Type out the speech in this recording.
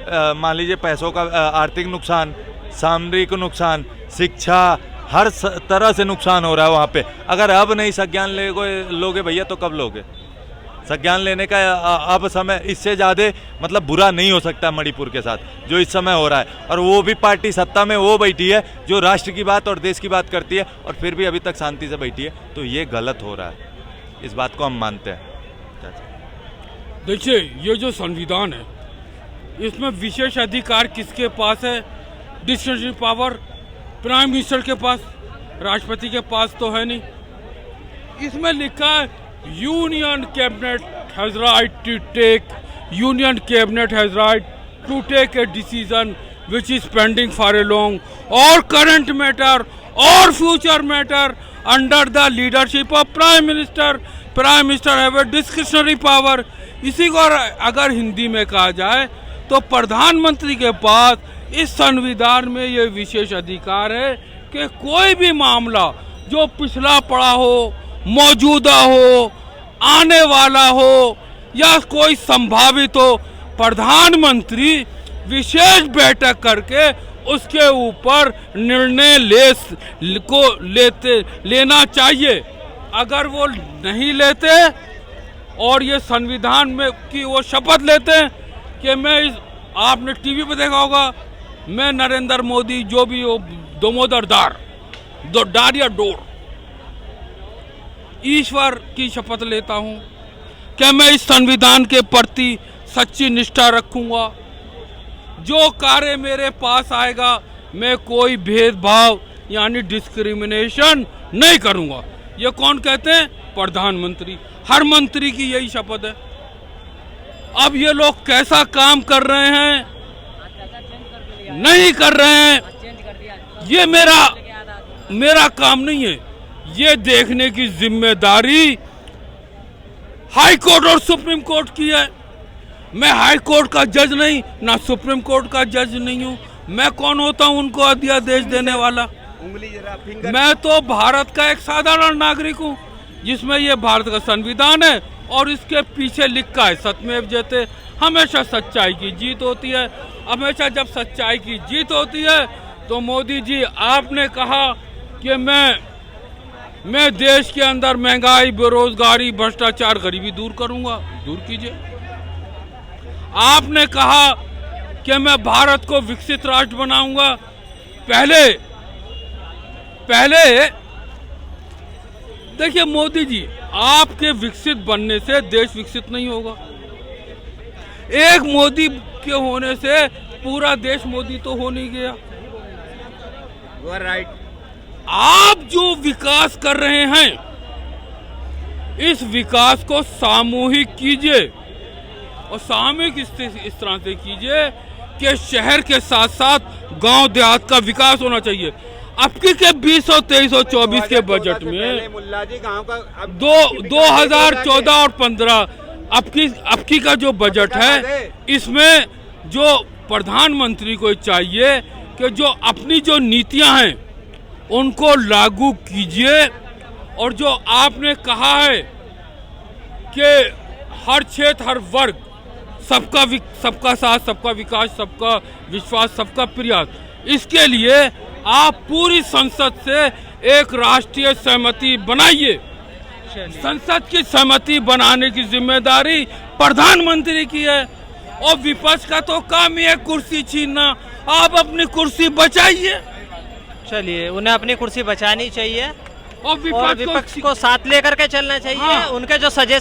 मान लीजिए पैसों का आर्थिक नुकसान, सामरिक नुकसान, शिक्षा, हर तरह से नुकसान हो रहा है वहाँ पे। अगर अब नहीं संज्ञान लोगे भैया तो कब लोगे? संज्ञान लेने का अब समय इससे ज़्यादा मतलब बुरा नहीं हो सकता मणिपुर के साथ जो इस समय हो रहा है। और वो भी पार्टी सत्ता में वो बैठी है जो राष्ट्र की बात और देश की बात करती है और फिर भी अभी तक शांति से बैठी है, तो ये गलत हो रहा है। इस बात को हम मानते हैं। देखिए, ये जो संविधान है इसमें विशेष अधिकार किसके पास है? डिस्क्रिशनरी पावर प्राइम मिनिस्टर के पास, राष्ट्रपति के पास तो है नहीं। इसमें लिखा है union cabinet has right to take a decision which is pending for a long or current matter or future matter under the leadership of prime minister have a discretionary power। इसी को अगर हिंदी में कहा जाए तो प्रधानमंत्री के पास इस संविधान में ये विशेष अधिकार है कि कोई भी मामला जो पिछला पड़ा हो, मौजूदा हो, आने वाला हो या कोई संभावित हो, प्रधानमंत्री विशेष बैठक करके उसके ऊपर निर्णय लेना चाहिए। अगर वो नहीं लेते और ये संविधान में की वो शपथ लेते हैं कि आपने टीवी पे देखा होगा, मैं नरेंद्र मोदी जो भी हो दामोदर दार या डोर ईश्वर की शपथ लेता हूँ कि मैं इस संविधान के प्रति सच्ची निष्ठा रखूंगा, जो कार्य मेरे पास आएगा मैं कोई भेदभाव यानी डिस्क्रिमिनेशन नहीं करूंगा। ये कौन कहते हैं? प्रधानमंत्री। हर मंत्री की यही शपथ है। अब ये लोग कैसा काम कर रहे हैं, नहीं कर रहे हैं, ये मेरा काम नहीं है। ये देखने की जिम्मेदारी हाई कोर्ट और सुप्रीम कोर्ट की है। मैं हाई कोर्ट का जज नहीं, ना सुप्रीम कोर्ट का जज नहीं हूँ। मैं कौन होता हूँ उनको अध्यादेश देने वाला? मैं तो भारत का एक साधारण नागरिक हूँ, जिसमें ये भारत का संविधान है और इसके पीछे लिखा है सत्यमेव जयते। हमेशा सच्चाई की जीत होती है। हमेशा जब सच्चाई की जीत होती है तो मोदी जी आपने कहा कि मैं देश के अंदर महंगाई, बेरोजगारी, भ्रष्टाचार, गरीबी दूर करूंगा। दूर कीजिए। आपने कहा कि मैं भारत को विकसित राष्ट्र बनाऊंगा। पहले देखिए मोदी जी, आपके विकसित बनने से देश विकसित नहीं होगा। एक मोदी के होने से पूरा देश मोदी तो हो नहीं गया। You are right। आप जो विकास कर रहे हैं इस विकास को सामूहिक कीजिए और सामूहिक इस तरह से कीजिए कि शहर के साथ साथ गांव देहात का विकास होना चाहिए। अब के 20 और 23 और 24 के बजट में 2014 और 15 अब की का जो बजट है, इसमें जो प्रधानमंत्री को चाहिए कि जो अपनी जो नीतियां हैं उनको लागू कीजिए। और जो आपने कहा है कि हर क्षेत्र, हर वर्ग, सबका साथ, सबका विकास, सबका विश्वास, सबका प्रयास, इसके लिए आप पूरी संसद से एक राष्ट्रीय सहमति बनाइए। संसद की सहमति बनाने की जिम्मेदारी प्रधानमंत्री की है और विपक्ष का तो काम ही है कुर्सी छीनना। आप अपनी कुर्सी बचाइए। चलिए, उन्हें अपनी कुर्सी बचानी चाहिए और विपक्ष को साथ लेकर के चलना चाहिए। उनके जो सजेशन